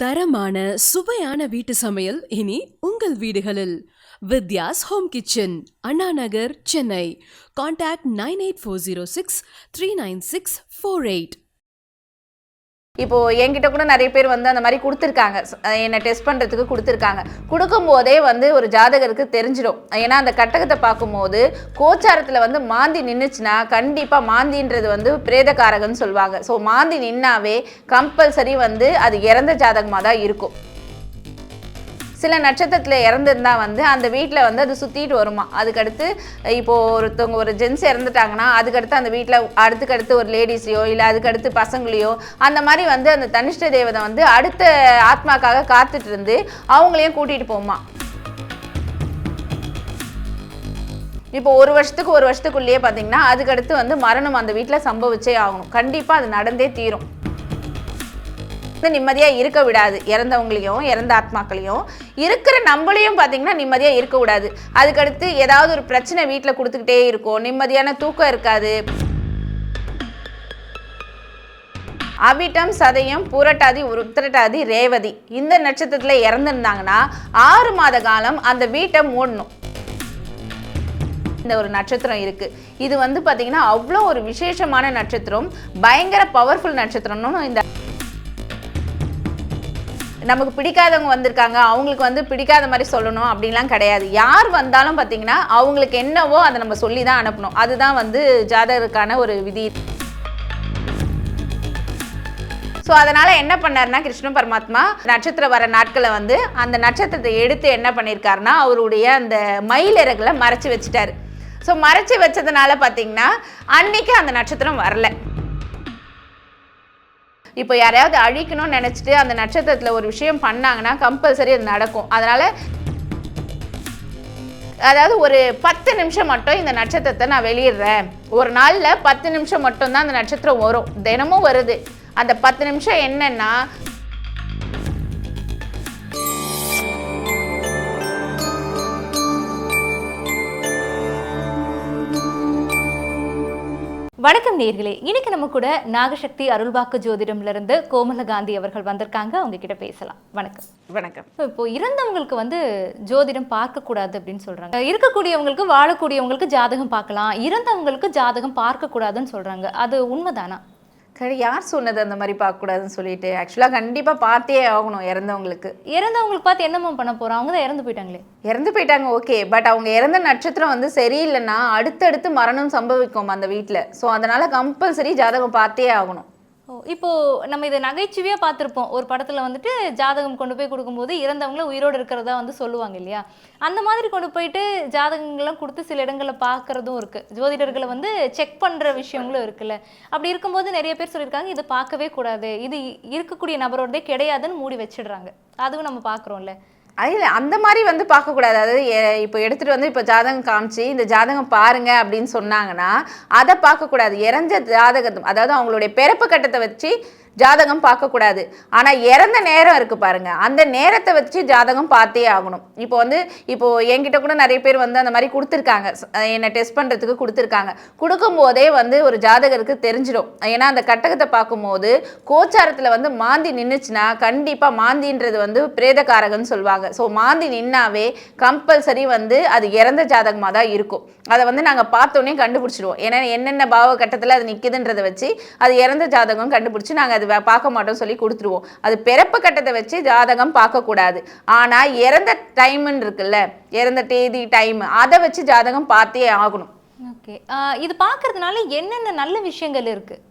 தரமான சுவையான வீட்டு சமையல் இனி உங்கள் வீடுகளில். Vidya's home kitchen, Anna Nagar, Chennai. Contact 9840639648. இப்போ என்கிட்ட கூட நிறைய பேர் வந்து அந்த மாதிரி கொடுத்துருக்காங்க, என்னை டெஸ்ட் பண்ணுறதுக்கு கொடுத்துருக்காங்க. கொடுக்கும்போதே வந்து ஒரு ஜாதகருக்கு தெரிஞ்சிடும். ஏன்னா அந்த கட்டகத்தை பார்க்கும்போது கோச்சாரத்தில் வந்து மாந்தி நின்றுச்சுன்னா கண்டிப்பாக மாந்தின்றது வந்து பிரேதக்காரகன்னு சொல்லுவாங்க. ஸோ மாந்தி நின்னாவே கம்பல்சரி வந்து அது இறந்த ஜாதகமாக தான் இருக்கும். சில நட்சத்திரத்தில் இறந்துருந்தா வந்து அந்த வீட்டில் வந்து அது சுற்றிட்டு வருமா. அதுக்கடுத்து இப்போது ஒருத்தவங்க ஒரு ஜென்ஸ் இறந்துட்டாங்கன்னா அதுக்கடுத்து அந்த வீட்டில் அடுத்துக்கடுத்து ஒரு லேடிஸையோ இல்லை அதுக்கடுத்து பசங்களையோ அந்த மாதிரி வந்து அந்த தனிஷ்ட தேவதை வந்து அடுத்த ஆத்மாக்காக காத்துட்டு இருந்து அவங்களையும் கூட்டிகிட்டு போகுமா. இப்போ ஒரு வருஷத்துக்குள்ளேயே பார்த்தீங்கன்னா அதுக்கடுத்து வந்து மரணம் அந்த வீட்டில் சம்பவிச்சே ஆகணும். கண்டிப்பாக அது நடந்தே தீரும். நிம்மதியாக இருக்க விடாது. இறந்தவங்களையும் இறந்த ஆத்மாக்களையும் இருக்கிற நம்மளையும் பார்த்தீங்கன்னா நிம்மதியாக இருக்க விடாது. அதுக்கடுத்து ஏதாவது ஒரு பிரச்சனை வீட்டில் கொடுத்துக்கிட்டே இருக்கும். நிம்மதியான தூக்கம் இருக்காது. அவிட்டம், சதயம், பூரட்டாதி, உத்திரட்டாதி, ரேவதி இந்த நட்சத்திரத்தில் இறந்துருந்தாங்கன்னா 6 மாத காலம் அந்த வீட்டை மூடணும். இந்த ஒரு நட்சத்திரம் இருக்கு. இது வந்து பார்த்தீங்கன்னா அவ்வளோ ஒரு விசேஷமான நட்சத்திரம், பயங்கர பவர்ஃபுல் நட்சத்திரம்னு. இந்த நமக்கு பிடிக்காதவங்க வந்திருக்காங்க, அவங்களுக்கு வந்து பிடிக்காத மாதிரி சொல்லணும் அப்படின்லாம் கிடையாது. யார் வந்தாலும் பார்த்தீங்கன்னா அவங்களுக்கு என்னவோ அதை நம்ம சொல்லி தான் அனுப்பணும். அதுதான் வந்து ஜாதகருக்கான ஒரு விதி. ஸோ அதனால் என்ன பண்ணார்னா கிருஷ்ண பரமாத்மா நட்சத்திரம் வர நாட்களை வந்து அந்த நட்சத்திரத்தை எடுத்து என்ன பண்ணியிருக்காருன்னா அவருடைய அந்த மயிலிறகுல மறைச்சி வச்சுட்டாரு. ஸோ மறைச்சி வச்சதுனால பார்த்தீங்கன்னா அன்னைக்கு அந்த நட்சத்திரம் வரல. இப்போ யாரையாவது அழிக்கணும்னு நினச்சிட்டு அந்த நட்சத்திரத்தில் ஒரு விஷயம் பண்ணாங்கன்னா கம்பல்சரி அது நடக்கும். அதனால் அதாவது ஒரு 10 நிமிஷம் மட்டும் இந்த நட்சத்திரத்தை நான் வெளியிடுறேன். ஒரு நாளில் 10 நிமிஷம் மட்டும்தான் அந்த நட்சத்திரம் வரும். தினமும் வருது. அந்த 10 நிமிஷம் என்னன்னா வணக்கம் நேர்களே, இன்னைக்கு நம்ம கூட நாகசக்தி அருள்வாக்கு ஜோதிடம்ல இருந்து கோமலகாந்தி அவர்கள் வந்திருக்காங்க. அவங்க கிட்ட பேசலாம். வணக்கம். வணக்கம். இப்போ இறந்தவங்களுக்கு வந்து ஜோதிடம் பார்க்க கூடாது அப்படின்னு சொல்றாங்க. இருக்கக்கூடியவங்களுக்கு வாழக்கூடியவங்களுக்கு ஜாதகம் பார்க்கலாம், இறந்தவங்களுக்கு ஜாதகம் பார்க்க கூடாதுன்னு சொல்றாங்க. அது உண்மைதானா? யார் சொன்னது அந்த மாதிரி பார்க்கக்கூடாதுன்னு சொல்லிட்டு? ஆக்சுவலாக கண்டிப்பாக பார்த்தே ஆகணும். இறந்தவங்களுக்கு பார்த்து என்னம்மா பண்ண போகிறோம்? அவங்க தான் இறந்து போயிட்டாங்க ஓகே. பட் அவங்க இறந்த நட்சத்திரம் வந்து சரியில்லைன்னா அடுத்தடுத்து மரணம் சம்பவிக்கும் அந்த வீட்டில். ஸோ அதனால் கம்பல்சரி ஜாதகம் பார்த்தே ஆகணும். இப்போ நம்ம இதை நகைச்சுவையாக பார்த்துருப்போம். ஒரு படத்தில் வந்துட்டு ஜாதகம் கொண்டு போய் கொடுக்கும்போது இறந்தவங்கள உயிரோடு இருக்கிறதா வந்து சொல்லுவாங்க இல்லையா? அந்த மாதிரி கொண்டு போயிட்டு ஜாதகங்கள்லாம் கொடுத்து சில இடங்களில் பார்க்குறதும் இருக்குது. ஜோதிடர்களை வந்து செக் பண்ணுற விஷயங்களும் இருக்குல்ல. அப்படி இருக்கும்போது நிறைய பேர் சொல்லியிருக்காங்க இது பார்க்கவே கூடாது, இது இருக்கக்கூடிய நபரோடதே கிடையாதுன்னு மூடி வச்சிடுறாங்க. அதுவும் நம்ம பார்க்குறோம்ல. இல்லை அந்த மாதிரி வந்து பார்க்கக்கூடாது. அதாவது இப்போ எடுத்துகிட்டு வந்து இப்போ ஜாதகம் காமிச்சு இந்த ஜாதகம் பாருங்க அப்படின்னு சொன்னாங்கன்னா அதை பார்க்கக்கூடாது. இறந்த ஜாதகத்தை, அதாவது அவங்களுடைய பிறப்பு கட்டத்தை வச்சு ஜாதகம் பார்க்கக்கூடாது. ஆனால் இறந்த நேரம் இருக்குது பாருங்கள், அந்த நேரத்தை வச்சு ஜாதகம் பார்த்தே ஆகணும். இப்போது என்கிட்ட கூட நிறைய பேர் வந்து அந்த மாதிரி கொடுத்துருக்காங்க, என்னை டெஸ்ட் பண்ணுறதுக்கு கொடுத்துருக்காங்க. கொடுக்கும்போதே வந்து ஒரு ஜாதகருக்கு தெரிஞ்சிடும். ஏன்னா அந்த கட்டகத்தை பார்க்கும்போது கோச்சாரத்தில் வந்து மாந்தி நின்றுச்சுன்னா கண்டிப்பாக மாந்தின்றது வந்து பிரேதக்காரகன்னு சொல்லுவாங்க. ஸோ மாந்தி நின்னாவே கம்பல்சரி வந்து அது இறந்த ஜாதகமாக தான் இருக்கும். அதை வந்து நாங்கள் பார்த்தோன்னே கண்டுபிடிச்சிடுவோம். ஏன்னா என்னென்ன பாவ கட்டத்தில் அது நிற்குதுன்றதை வச்சு அது இறந்த ஜாதகம் கண்டுபிடிச்சி நாங்கள் அது பார்க்க மாட்டோம் சொல்லி கொடுத்துருவோம். அது பிறப்பு கட்டத்தை வச்சு ஜாதகம் பார்க்கக்கூடாது. ஆனால் இறந்த டைம்னு இருக்குல்ல, இறந்த தேதி டைம், அதை வச்சு ஜாதகம் பார்த்தே ஆகணும். ஓகே. இது பார்க்கறதுனால என்னென்ன நல்ல விஷயங்கள் இருக்குது?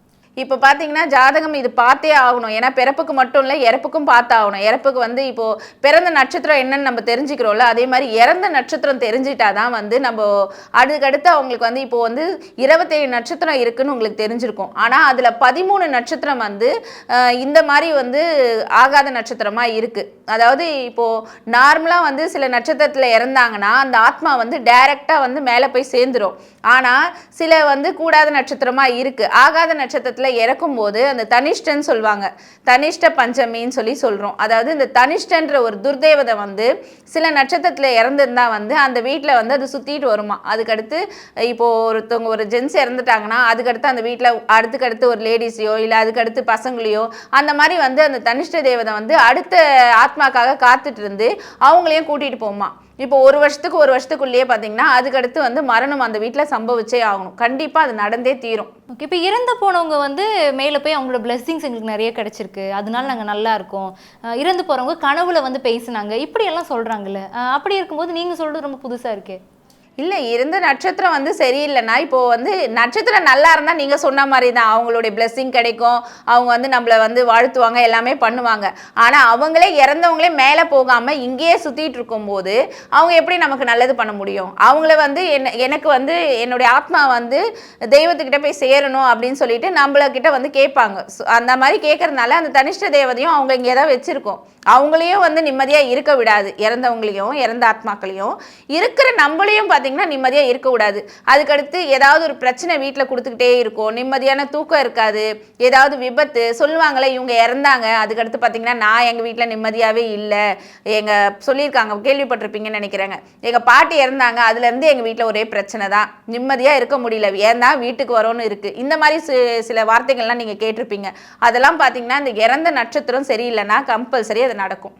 இப்போ பார்த்தீங்கன்னா ஜாதகம் இது பார்த்தே ஆகணும். ஏன்னா பிறப்புக்கு மட்டும் இல்லை, இறப்புக்கும் பார்த்தாகணும். இறப்புக்கு வந்து இப்போது பிறந்த நட்சத்திரம் என்னன்னு நம்ம தெரிஞ்சுக்கிறோம்ல, அதே மாதிரி இறந்த நட்சத்திரம் தெரிஞ்சிட்டா தான் வந்து நம்ம அதுக்கடுத்து அவங்களுக்கு வந்து இப்போது வந்து 27 நட்சத்திரம் இருக்குதுன்னு உங்களுக்கு தெரிஞ்சிருக்கும். ஆனால் அதில் 13 நட்சத்திரம் வந்து இந்த மாதிரி வந்து ஆகாத நட்சத்திரமாக இருக்குது. அதாவது இப்போது நார்மலாக வந்து சில நட்சத்திரத்தில் இறந்தாங்கன்னா அந்த ஆத்மா வந்து டைரெக்டாக வந்து மேலே போய் சேர்ந்துடும். ஆனால் சில வந்து கூடாத நட்சத்திரமாக இருக்குது. ஆகாத நட்சத்திரத்தில் நட்சத்திரத்தில் இறக்கும்போது அந்த தனிஷ்டன்னு சொல்லுவாங்க, தனிஷ்ட பஞ்சமின்னு சொல்கிறோம். அதாவது இந்த தனிஷ்டன்ற ஒரு துர்தேவதை வந்து சில நட்சத்திரத்தில் இறந்துருந்தா வந்து அந்த வீட்டில் வந்து அது சுற்றிட்டு வருமா. அதுக்கடுத்து இப்போது ஒருத்தவங்க ஒரு ஜென்ஸ் இறந்துட்டாங்கன்னா அதுக்கடுத்து அந்த வீட்டில் அடுத்துக்கடுத்து ஒரு லேடிஸையோ இல்லை அதுக்கடுத்து பசங்களையோ அந்த மாதிரி வந்து அந்த தனிஷ்ட தேவதை வந்து அடுத்த ஆத்மாக்காக காத்துட்டு இருந்து அவங்களையும் கூட்டிகிட்டு போமா. இப்போ ஒரு வருஷத்துக்குள்ளேயே பார்த்தீங்கன்னா அதுக்கடுத்து வந்து மரணம் அந்த வீட்டில் சம்பவிச்சே ஆகணும். கண்டிப்பாக அது நடந்தே தீரும். ஓகே, இப்போ இறந்து போனவங்க வந்து மேலே போய் அவங்களோட பிளெஸிங்ஸ் எங்களுக்கு நிறைய கிடைச்சிருக்கு, அதனால நாங்கள் நல்லா இருக்கோம், இறந்து போகிறவங்க கனவுல வந்து பேசினாங்க, இப்படியெல்லாம் சொல்கிறாங்கல்ல, அப்படி இருக்கும்போது நீங்கள் சொல்கிறது ரொம்ப புதுசாக இருக்கே. இல்லை, இருந்த நட்சத்திரம் வந்து சரியில்லைன்னா இப்போது வந்து நட்சத்திரம் நல்லா இருந்தால் நீங்கள் சொன்ன மாதிரி தான் அவங்களுடைய பிளெஸ்ஸிங் கிடைக்கும், அவங்க வந்து நம்மளை வந்து வாழ்த்துவாங்க, எல்லாமே பண்ணுவாங்க. ஆனால் அவங்களே இறந்தவங்களே மேலே போகாமல் இங்கேயே சுற்றிட்டு இருக்கும்போது அவங்க எப்படி நமக்கு நல்லது பண்ண முடியும்? அவங்கள வந்து எனக்கு வந்து என்னுடைய ஆத்மா வந்து தெய்வத்துக்கிட்ட போய் சேரணும் அப்படின்னு சொல்லிட்டு நம்மளக்கிட்ட வந்து கேட்பாங்க. அந்த மாதிரி கேட்கறதுனால அந்த தனிஷ்ட தேவதையும் அவங்க இங்கே தான் வச்சுருக்கோம். அவங்களையும் வந்து நிம்மதியாக இருக்க விடாது, இறந்தவங்களையும் இறந்த ஆத்மாக்களையும். இருக்கிற நம்மளையும் பார்த்தீங்கன்னா நிம்மதியாக இருக்கக்கூடாது. அதுக்கடுத்து ஏதாவது ஒரு பிரச்சனை வீட்டில் கொடுத்துக்கிட்டே இருக்கும், நிம்மதியான தூக்கம் இருக்காது, ஏதாவது விபத்து சொல்லுவாங்களே இவங்க இறந்தாங்க அதுக்கடுத்து பார்த்தீங்கன்னா நான் எங்கள் வீட்டில் நிம்மதியாகவே இல்லை, சொல்லியிருக்காங்க, கேள்விப்பட்டிருப்பீங்கன்னு நினைக்கிறேங்க, எங்கள் பாட்டி இறந்தாங்க அதுலேருந்து எங்கள் வீட்டில் ஒரே பிரச்சனை தான், நிம்மதியாக இருக்க முடியல, ஏன் தான் வீட்டுக்கு வரோன்னு இருக்குது. இந்த மாதிரி சில வார்த்தைகள்லாம் நீங்கள் கேட்டிருப்பீங்க. அதெல்லாம் பார்த்தீங்கன்னா இந்த இறந்த நட்சத்திரம் சரியில்லைன்னா கம்பல்சரி அது நடக்கும்.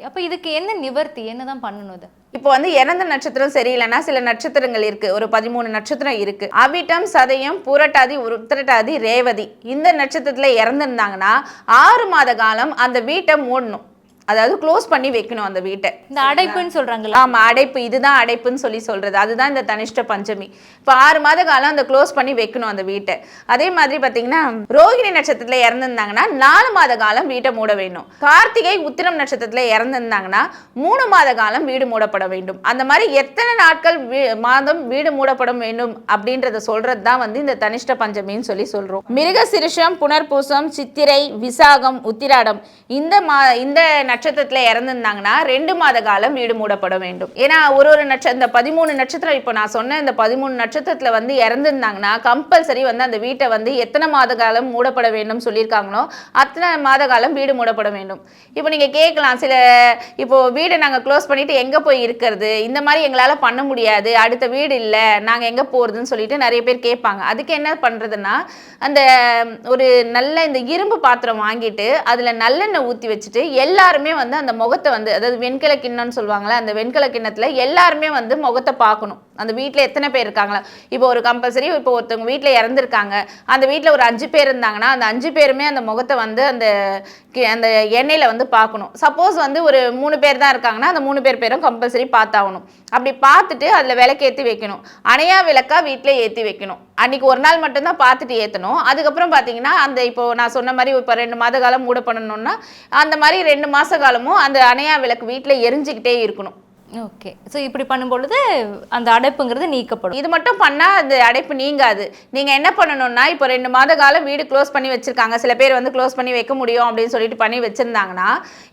அப்போ இதுக்கு என்ன நிவர்த்தி, என்னதான் பண்ணணும்? இப்போ வந்து இறந்த நட்சத்திரம் சரியில்லைன்னா சில நட்சத்திரங்கள் இருக்கு, ஒரு 13 நட்சத்திரம் இருக்கு. அவிட்டம், சதயம், பூரட்டாதி, உத்திரட்டாதி, ரேவதி இந்த நட்சத்திரத்துல இறந்துருந்தாங்கன்னா 6 மாத காலம் அந்த வீட்டை மூடணும், அதாவது க்ளோஸ் பண்ணி வைக்கணும் அந்த வீட்டை. இந்த அடைப்புன்னு சொல்றாங்கல்ல, ஆமா அடைப்பு, இதுதான் அடைப்புன்னு சொல்றது, அதுதான் இந்த தனிஷ்ட பஞ்சமி. இப்போ 6 மாத காலம் அந்த க்ளோஸ் பண்ணி வைக்கணும் அந்த வீட்டை. அதே மாதிரி பார்த்தீங்கன்னா ரோகிணி நட்சத்திரத்துல இறந்துருந்தாங்கன்னா 4 மாத காலம் வீட்டை மூட வேண்டும். கார்த்திகை, உத்திரம் நட்சத்திரத்துல இறந்துருந்தாங்கன்னா 3 மாத காலம் வீடு மூடப்பட வேண்டும். அந்த மாதிரி எத்தனை நாட்கள் மாதம் வீடு மூடப்பட வேண்டும் அப்படின்றத சொல்றது தான் வந்து இந்த தனிஷ்ட பஞ்சமின்னு சொல்றோம். மிருகசிரிஷம், புனர்பூசம், சித்திரை, விசாகம், உத்திராடம் இந்த நட்சத்திரத்துல இறந்துருந்தாங்கன்னா 2 மாத காலம் வீடு மூடப்பட வேண்டும். ஏன்னா ஒரு இந்த 13 நட்சத்திரம், இப்போ நான் சொன்ன இந்த 13 நட்சத்திரத்துல வந்து இறந்துருந்தாங்கன்னா கம்பல்சரி வந்து அந்த வீட்டை வந்து எத்தனை மாத காலம் மூடப்பட வேண்டும் சொல்லியிருக்காங்களோ அத்தனை மாத காலம் வீடு மூடப்பட வேண்டும். இப்போ நீங்க கேட்கலாம், இப்போ வீடை நாங்கள் க்ளோஸ் பண்ணிட்டு எங்க போய் இருக்கிறது, இந்த மாதிரி எங்களால் பண்ண முடியாது, அடுத்த வீடு இல்லை, நாங்கள் எங்க போறதுன்னு சொல்லிட்டு நிறைய பேர் கேட்பாங்க. அதுக்கு என்ன பண்றதுன்னா அந்த ஒரு நல்ல இந்த இரும்பு பாத்திரம் வாங்கிட்டு அதுல நல்லெண்ணெய் ஊற்றி வச்சுட்டு எல்லாருமே வந்து அந்த முகத்தை வந்து, அதாவது வெண்கல கிண்ணம்னு சொல்லுவாங்களே, அந்த வெண்கல கிண்ணத்துல எல்லாருமே வந்து முகத்தை பார்க்கணும். அந்த வீட்டில் எத்தனை பேர் இருக்காங்களா, இப்போ ஒரு கம்பல்சரி இப்போ ஒருத்தவங்க வீட்டில் இறந்துருக்காங்க, அந்த வீட்டில் ஒரு 5 பேர் இருந்தாங்கன்னா அந்த 5 பேருமே அந்த முகத்தை வந்து அந்த எண்ணெயில் வந்து பார்க்கணும். சப்போஸ் வந்து ஒரு 3 பேர் தான் இருக்காங்கன்னா அந்த 3 பேரும் கம்பல்சரி பார்த்தாகணும். அப்படி பார்த்துட்டு அதில் விளக்கு ஏற்றி வைக்கணும். அணையா விளக்கா வீட்டில் ஏற்றி வைக்கணும். அன்றைக்கி ஒரு நாள் மட்டும்தான் பார்த்துட்டு ஏற்றணும். அதுக்கப்புறம் பார்த்தீங்கன்னா அந்த இப்போ நான் சொன்ன மாதிரி இப்போ 2 மாத காலம் மூட பண்ணணும்னா அந்த மாதிரி 2 மாத காலமும் அந்த அணையா விளக்கு வீட்டில் எரிஞ்சுக்கிட்டே இருக்கணும். ஓகே, ஸோ இப்படி பண்ணும்பொழுது அந்த அடைப்புங்கிறது நீக்கப்படும். இது மட்டும் பண்ணால் அந்த அடைப்பு நீங்காது. நீங்கள் என்ன பண்ணணும்னா இப்போ 2 மாத காலம் வீடு க்ளோஸ் பண்ணி வச்சுருக்காங்க, சில பேர் வந்து க்ளோஸ் பண்ணி வைக்க முடியும் அப்படின்னு சொல்லிட்டு பண்ணி வச்சுருந்தாங்கன்னா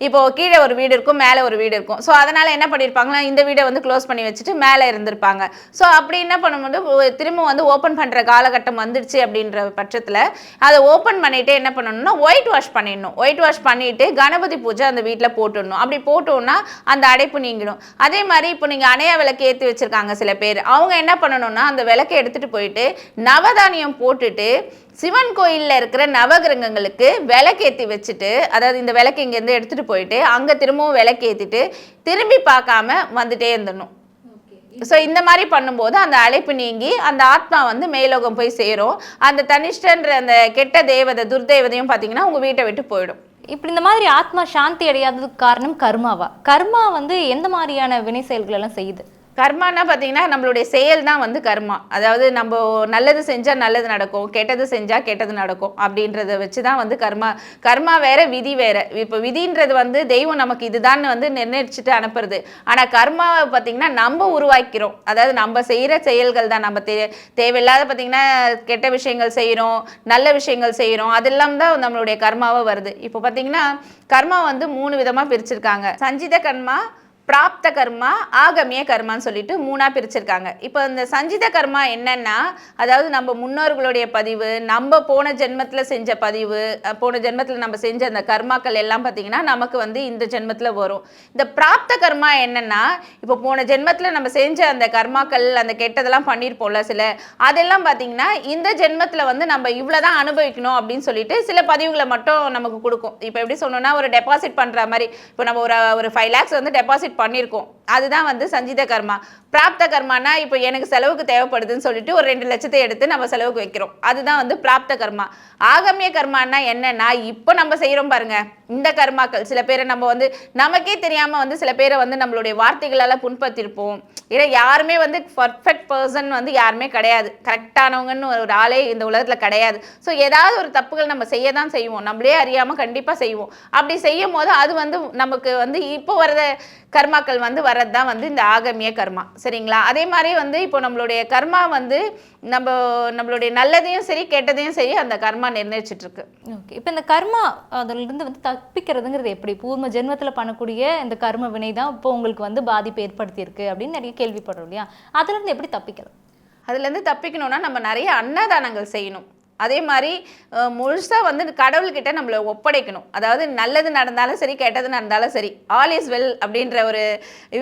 இப்போ கீழே ஒரு வீடு இருக்கும், மேலே ஒரு வீடு இருக்கும். ஸோ அதனால் என்ன பண்ணியிருப்பாங்கன்னா இந்த வீடை வந்து க்ளோஸ் பண்ணி வச்சுட்டு மேலே இருந்திருப்பாங்க. ஸோ அப்படி என்ன பண்ணும்போது திரும்ப வந்து ஓப்பன் பண்ணுற காலகட்டம் வந்துடுச்சு அப்படின்ற பட்சத்தில் அதை ஓப்பன் பண்ணிவிட்டு என்ன பண்ணணும்னா ஒயிட் வாஷ் பண்ணிடணும். ஒயிட் வாஷ் பண்ணிவிட்டு கணபதி பூஜை அந்த வீட்டில் போட்டுடணும். அப்படி போட்டோன்னா அந்த அடைப்பு நீங்கிடும். அதே மாதிரி இப்போ நீங்கள் அணையா விளக்கு ஏற்றி வச்சுருக்காங்க சில பேர், அவங்க என்ன பண்ணணும்னா அந்த விளக்கை எடுத்துகிட்டு போயிட்டு நவதானியம் போட்டுட்டு சிவன் கோயிலில் இருக்கிற நவகிரகங்களுக்கு விளக்கேற்றி வச்சுட்டு, அதாவது இந்த விளக்கு இங்கேருந்து எடுத்துகிட்டு போயிட்டு அங்கே திரும்பவும் விளக்கேற்றிட்டு திரும்பி பார்க்காம வந்துட்டே இருந்துடணும். ஸோ இந்த மாதிரி பண்ணும்போது அந்த அழைப்பு நீங்கி அந்த ஆத்மா வந்து மேலோகம் போய் சேரும். அந்த தனிஷ்டன்ற அந்த கெட்ட தேவதை துர்தேவதையும் பார்த்தீங்கன்னா உங்கள் வீட்டை விட்டு போயிடும். இப்படி இந்த மாதிரி ஆத்மா சாந்தி அடையாததுக்கு காரணம் கர்மாவா? கர்மா வந்து எந்த மாதிரியான வினை செயல்கள் எல்லாம் செய்யுது? கர்மானா பார்த்தீங்கன்னா நம்மளுடைய செயல் தான் வந்து கர்மா. அதாவது நம்ம நல்லது செஞ்சால் நல்லது நடக்கும், கெட்டது செஞ்சால் கெட்டது நடக்கும் அப்படின்றத வச்சு தான் வந்து கர்மா வேற, விதி வேற. இப்போ விதின்றது வந்து தெய்வம் நமக்கு இதுதான் வந்து நிர்ணயிச்சுட்டு அனுப்புறது. ஆனால் கர்மாவை பார்த்தீங்கன்னா நம்ம உருவாக்கிறோம். அதாவது நம்ம செய்கிற செயல்கள் தான், நம்ம தேவையில்லாத பார்த்தீங்கன்னா கெட்ட விஷயங்கள் செய்கிறோம், நல்ல விஷயங்கள் செய்கிறோம், அதெல்லாம் தான் நம்மளுடைய கர்மாவை வருது. இப்போ பார்த்தீங்கன்னா கர்மா வந்து 3 விதமாக பிரிச்சிருக்காங்க. சஞ்சித கர்மா, பிராப்த கர்மா, ஆகமிய கர்மான்னு சொல்லிட்டு 3ஆ பிரிச்சிருக்காங்க. இப்போ இந்த சஞ்சித கர்மா என்னன்னா, அதாவது நம்ம முன்னோர்களுடைய பதிவு, நம்ம போன ஜென்மத்தில் செஞ்ச பதிவு, போன ஜென்மத்தில் நம்ம செஞ்ச அந்த கர்மாக்கள் எல்லாம் பார்த்தீங்கன்னா நமக்கு வந்து இந்த ஜென்மத்தில் வரும். இந்த பிராப்த கர்மா என்னன்னா, இப்போ போன ஜென்மத்தில் நம்ம செஞ்ச அந்த கர்மாக்கள், அந்த கெட்டதெல்லாம் பண்ணியிருப்போம்ல சில, அதெல்லாம் பார்த்தீங்கன்னா இந்த ஜென்மத்தில் வந்து நம்ம இவ்வளோதான் அனுபவிக்கணும் அப்படின்னு சொல்லிட்டு சில பதிவுகளை மட்டும் நமக்கு கொடுக்கும். இப்போ எப்படி சொன்னோம்னா, ஒரு டெபாசிட் பண்ணுற மாதிரி, இப்போ நம்ம ஒரு 5 lakhs வந்து டெபாசிட் பண்ணியிருக்கோம், அதுதான் வந்து சஞ்சித கர்மா. பிராப்த கர்மானா இப்போ எனக்கு செலவுக்கு தேவைப்படுதுன்னு சொல்லிட்டு ஒரு 2 லட்சத்தை எடுத்து நம்ம செலவுக்கு வைக்கிறோம், அதுதான் வந்து பிராப்த கர்மா. ஆகமிய கர்மானா என்னன்னா, இப்போ நம்ம செய்கிறோம் பாருங்க இந்த கர்மாக்கள், சில பேரை நம்ம வந்து நமக்கே தெரியாமல் வந்து சில பேரை வந்து நம்மளுடைய வார்த்தைகளால் புண்படுத்தியிருப்போம். ஏன்னா யாருமே வந்து பர்ஃபெக்ட் பர்சன் வந்து யாருமே கிடையாது, கரெக்டானவங்கன்னு ஒரு ஆளே இந்த உலகத்தில் கிடையாது. ஸோ ஏதாவது ஒரு தப்புகள் நம்ம செய்ய தான் செய்வோம், நம்மளே அறியாமல் கண்டிப்பாக செய்வோம். அப்படி செய்யும் போது அது வந்து நமக்கு வந்து இப்போ வர்ற கர்மாக்கள் வந்து வர்றது தான் வந்து இந்த ஆகமிய கர்மா, சரிங்களா? அதே மாதிரி வந்து இப்போ நம்மளுடைய கர்மா வந்து நம்மளுடைய நல்லதையும் சரி கெட்டதையும் சரி அந்த கர்மா நிர்ணயிச்சுட்டு இருக்கு. ஓகே, இப்போ இந்த கர்மா அதிலிருந்து வந்து தப்பிக்கிறதுங்கிறது எப்படி? பூர்வ ஜென்மத்தில் பண்ணக்கூடிய இந்த கர்ம வினை தான் இப்போ உங்களுக்கு வந்து பாதிப்பு ஏற்படுத்தியிருக்கு அப்படின்னு நிறைய கேள்விப்படுறோம் இல்லையா? அதுலேருந்து எப்படி தப்பிக்கலாம்? அதுலேருந்து தப்பிக்கணும்னா நம்ம நிறைய அன்னதானங்கள் செய்யணும். அதே மாதிரி முழுசாக வந்து கடவுள்கிட்ட நம்மளை ஒப்படைக்கணும். அதாவது நல்லது நடந்தாலும் சரி கெட்டது நடந்தாலும் சரி, ஆல் இஸ் வெல் அப்படின்ற ஒரு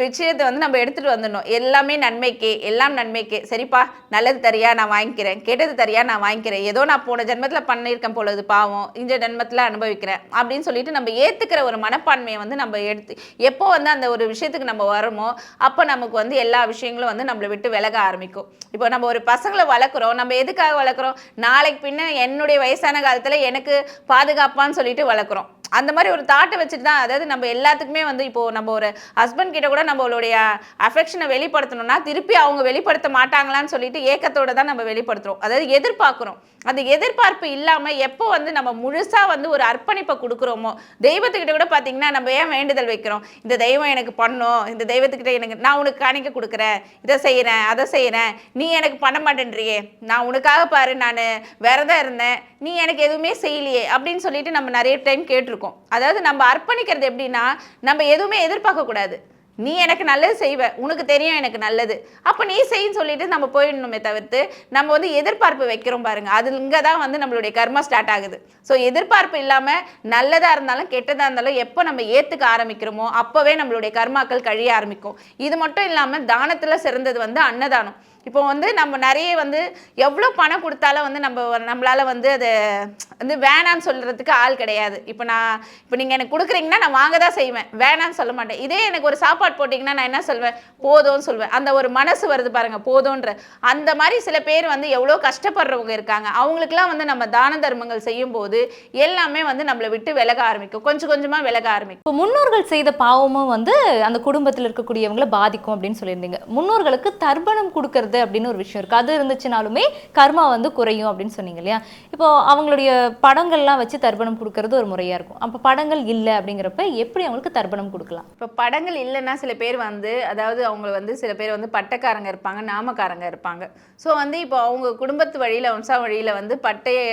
விஷயத்தை வந்து நம்ம எடுத்துகிட்டு வந்துடணும். எல்லாமே நன்மைக்கே, எல்லாம் நன்மைக்கே. சரிப்பா, நல்லது தரியா நான் வாங்கிக்கிறேன், கெட்டது தரியா நான் வாங்கிக்கிறேன், ஏதோ நான் போன ஜென்மத்தில் பண்ணியிருக்கேன் பொழுது பாவம், இந்த ஜென்மத்தில் அனுபவிக்கிறேன் அப்படின்னு சொல்லிட்டு நம்ம ஏற்றுக்கிற ஒரு மனப்பான்மையை வந்து நம்ம எடுத்து எப்போ வந்து அந்த ஒரு விஷயத்துக்கு நம்ம வரோமோ அப்போ நமக்கு வந்து எல்லா விஷயங்களும் வந்து நம்மளை விட்டு விலக ஆரம்பிக்கும். இப்போ நம்ம ஒரு பசங்களை வளர்க்குறோம், நம்ம எதுக்காக வளர்க்குறோம்? நாளைக்கு பின்ன என்னுடைய வயசான காலத்தில் எனக்கு பாதுகாப்பான்னு சொல்லிட்டு வளர்க்குறோம். அந்த மாதிரி ஒரு தாட்டை வச்சுட்டு தான், அதாவது நம்ம எல்லாத்துக்குமே வந்து இப்போது நம்ம ஒரு ஹஸ்பண்ட் கிட்ட கூட நம்மளுடைய அஃபெக்ஷனை வெளிப்படுத்தணும்னா திருப்பி அவங்க வெளிப்படுத்த மாட்டாங்களான்னு சொல்லிட்டு ஏக்கத்தோடு தான் நம்ம வெளிப்படுத்துகிறோம், அதாவது எதிர்பார்க்குறோம். அந்த எதிர்பார்ப்பு இல்லாமல் எப்போ வந்து நம்ம முழுசாக வந்து ஒரு அர்ப்பணிப்பை கொடுக்குறோமோ, தெய்வத்துக்கிட்ட கூட பார்த்தீங்கன்னா நம்ம ஏன் வேண்டுதல் வைக்கிறோம், இந்த தெய்வம் எனக்கு பண்ணும், இந்த தெய்வத்துக்கிட்ட எனக்கு நான் உனக்கு காணிக்க கொடுக்குறேன், இதை செய்கிறேன் அதை செய்கிறேன், நீ எனக்கு பண்ண மாட்டேன்றியே, நான் உனக்காக பாரு நான் விரதம் இருந்தேன், நீ எனக்கு எதுவுமே செய்யலையே அப்படின்னு சொல்லிட்டு நம்ம நிறைய டைம் கேட்டிருக்கோம். அதாவது நம்ம அர்ப்பணிக்கிறது எப்படின்னா, நம்ம எதுவுமே எதிர்பார்க்கக்கூடாது. நீ எனக்கு நல்லது செய்வ, உனக்கு தெரியும் எனக்கு நல்லது, அப்போ நீ செய்ன்னு சொல்லிட்டு நம்ம போயிடணுமே தவிர்த்து நம்ம வந்து எதிர்பார்ப்பு வைக்கிறோம் பாருங்க, அது இங்கே தான் வந்து நம்மளுடைய கர்மா ஸ்டார்ட் ஆகுது. ஸோ எதிர்பார்ப்பு இல்லாமல் நல்லதாக இருந்தாலும் கெட்டதாக இருந்தாலும் எப்போ நம்ம ஏற்றுக்க ஆரம்பிக்கிறோமோ அப்போவே நம்மளுடைய கர்மாக்கள் கழிய ஆரம்பிக்கும். இது மட்டும் இல்லாமல் தானத்தில் சிறந்தது வந்து அன்னதானம். இப்போ வந்து நம்ம நிறைய வந்து எவ்வளோ பணம் கொடுத்தாலும் வந்து நம்மளால் வந்து அதை வந்து வேணான்னு சொல்கிறதுக்கு ஆள் கிடையாது. இப்போ நீங்கள் எனக்கு கொடுக்குறீங்கன்னா நான் வாங்க தான் செய்வேன், வேணான்னு சொல்ல மாட்டேன். இதே எனக்கு ஒரு சாப்பாடு போட்டிங்கன்னா நான் என்ன சொல்வேன், போதும்னு சொல்வேன். அந்த ஒரு மனசு வருது பாருங்கள், போதுன்ற. அந்த மாதிரி சில பேர் வந்து எவ்வளோ கஷ்டப்படுறவங்க இருக்காங்க, அவங்களுக்குலாம் வந்து நம்ம தான தர்மங்கள் செய்யும்போது எல்லாமே வந்து நம்மளை விட்டு விலக ஆரம்பிக்கும், கொஞ்சம் கொஞ்சமாக விலக ஆரம்பிக்கும். இப்போ முன்னோர்கள் செய்த பாவமும் வந்து அந்த குடும்பத்தில் இருக்கக்கூடியவங்களை பாதிக்கும் அப்படின்னு சொல்லியிருந்தீங்க. முன்னோர்களுக்கு தர்ப்பணம் கொடுக்கறது அப்படின்னு ஒரு விஷயம் இருக்கு, அது இருந்துச்சுனாலுமே கர்மா வந்து குறையும் அப்படின்னு சொன்னீங்க இல்லையா? இப்போ அவங்களுடைய படங்கள்லாம் வச்சு தர்ப்பணம் கொடுக்கறது ஒரு முறையா இருக்கும். அப்போ படங்கள் இல்லை அப்படிங்கிறப்ப எப்படி அவங்களுக்கு தர்ப்பணம் கொடுக்கலாம்? இப்போ படங்கள் இல்லைன்னா சில பேர் வந்து, அதாவது அவங்க வந்து சில பேர் வந்து பட்டக்காரங்க இருப்பாங்க, நாமக்காரங்க இருப்பாங்க. ஸோ வந்து இப்போ அவங்க குடும்பத்து வழியில் வம்சா வழியில் வந்து பட்டையை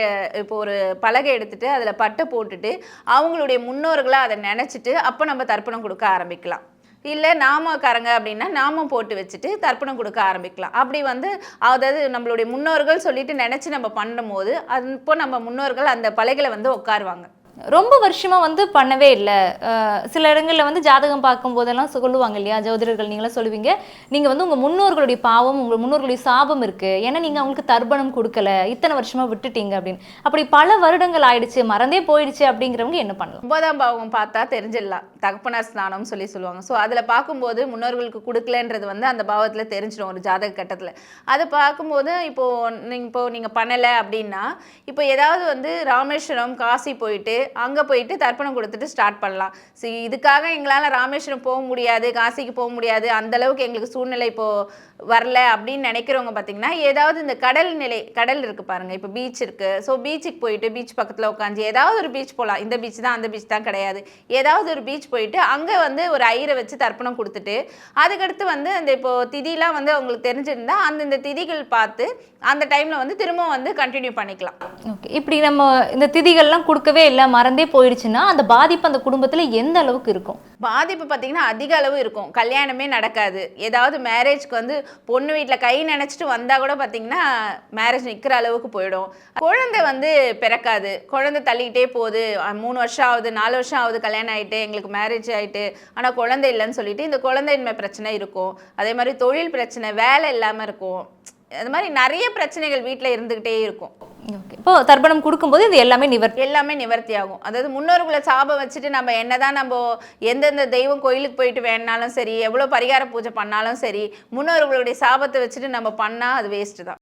இப்போ ஒரு பலகை எடுத்துட்டு அதில் பட்டை போட்டுட்டு அவங்களுடைய முன்னோர்களை அதை நினச்சிட்டு அப்போ நம்ம தர்ப்பணம் கொடுக்க ஆரம்பிக்கலாம். இல்லை நாமக்காரங்க அப்படின்னா நாமம் போட்டு வச்சுட்டு தர்ப்பணம் கொடுக்க ஆரம்பிக்கலாம். அப்படி வந்து அதாவது நம்மளுடைய முன்னோர்கள் சொல்லிட்டு நினச்சி நம்ம பண்ணும்போது இப்போ நம்ம முன்னோர்கள் அந்த பலகைகளை வந்து உட்காருவாங்க. ரொம்ப வருஷமா வந்து பண்ணவே இல்லை. சில இடங்கள்ல வந்து ஜாதகம் பார்க்கும் போதெல்லாம் சொல்லுவாங்க இல்லையா, ஜோதிடர்கள் நீங்களாம் சொல்லுவீங்க, நீங்க வந்து உங்க முன்னோர்களுடைய பாவம், உங்க முன்னோர்களுடைய சாபம் இருக்கு, ஏன்னா நீங்க அவங்களுக்கு தர்ப்பணம் கொடுக்கல, இத்தனை வருஷமா விட்டுட்டீங்க அப்படின்னு. அப்படி பல வருடங்கள் ஆயிடுச்சு, மறந்தே போயிடுச்சு அப்படிங்கிறவங்க என்ன பண்ணலாம்? 9ஆம் பாவம் பார்த்தா தெரிஞ்சிடலாம், தகப்பனார் ஸ்நானம் சொல்லுவாங்க. ஸோ அதில் பார்க்கும்போது முன்னோர்களுக்கு கொடுக்கலன்றது வந்து அந்த பாவத்தில் தெரிஞ்சிடும் ஒரு ஜாதக கட்டத்தில். அதை பார்க்கும்போது இப்போ நீங்கள் பண்ணலை அப்படின்னா, இப்போ ஏதாவது வந்து ராமேஸ்வரம் காசி போயிட்டு அங்கே போயிட்டு தர்ப்பணம் கொடுத்துட்டு ஸ்டார்ட் பண்ணலாம். இதுக்காக எங்களால் ராமேஸ்வரம் போக முடியாது, காசிக்கு போக முடியாது, அந்தளவுக்கு எங்களுக்கு சூழ்நிலை இப்போது வரல அப்படின்னு நினைக்கிறவங்க பார்த்தீங்கன்னா, ஏதாவது இந்த கடல் இருக்குது பாருங்கள், இப்போ பீச் இருக்குது. ஸோ பீச்சுக்கு போயிட்டு பீச் பக்கத்தில் உட்காந்து ஏதாவது ஒரு பீச் போகலாம், இந்த பீச் தான் அந்த பீச் தான் கிடையாது, ஏதாவது ஒரு பீச் போயிட்டு அங்கே வந்து ஒரு ஐயரை வச்சு தர்ப்பணம் கொடுத்துட்டு அதுக்கடுத்து வந்து அந்த இப்போது திதிலாம் வந்து அவங்களுக்கு தெரிஞ்சிருந்தா அந்தந்த திதிகள் பார்த்து அந்த டைமில் வந்து திரும்ப வந்து கண்டினியூ பண்ணிக்கலாம். ஓகே, இப்படி நம்ம இந்த திதிகள்லாம் கொடுக்கவே இல்லை, மனம் மறந்தே போயிடுச்சுன்னா அந்த பாதிப்பு அந்த குடும்பத்துல எந்த அளவுக்கு இருக்கும்? பாதிப்பு பார்த்தீங்கன்னா அதிக அளவு இருக்கும். கல்யாணமே நடக்காது. ஏதாவது மேரேஜ்க்கு வந்து பொண்ணு வீட்டில் கை நினச்சிட்டு வந்தால் கூட பார்த்தீங்கன்னா மேரேஜ் நிற்கிற அளவுக்கு போயிடும். குழந்தை வந்து பிறக்காது. குழந்தை தள்ளிக்கிட்டே போகுது. 3 வருஷம் ஆகுது, 4 வருஷம் ஆகுது கல்யாணம் ஆகிட்டு, எங்களுக்கு மேரேஜ் ஆகிட்டு, ஆனால் குழந்தை இல்லைன்னு சொல்லிட்டு இந்த குழந்தையின்மை பிரச்சனை இருக்கும். அதே மாதிரி தொழில் பிரச்சனை, வேலை இல்லாமல் இருக்கும். அது மாதிரி நிறைய பிரச்சனைகள் வீட்டில் இருந்துக்கிட்டே இருக்கும். ஓகே. இப்போ தர்ப்பணம் கொடுக்கும்போது இது எல்லாமே எல்லாமே நிவர்த்தி ஆகும். அதாவது முன்னோர்களை சாபம் வச்சுட்டு நம்ம என்னதான் நம்ம எந்தெந்த தெய்வம் கோயிலுக்கு போயிட்டு வேணாலும் சரி, எவ்வளோ பரிகார பூஜை பண்ணாலும் சரி, முன்னோர்களுடைய சாபத்தை வச்சுட்டு நம்ம பண்ணால் அது வேஸ்ட்டு தான்.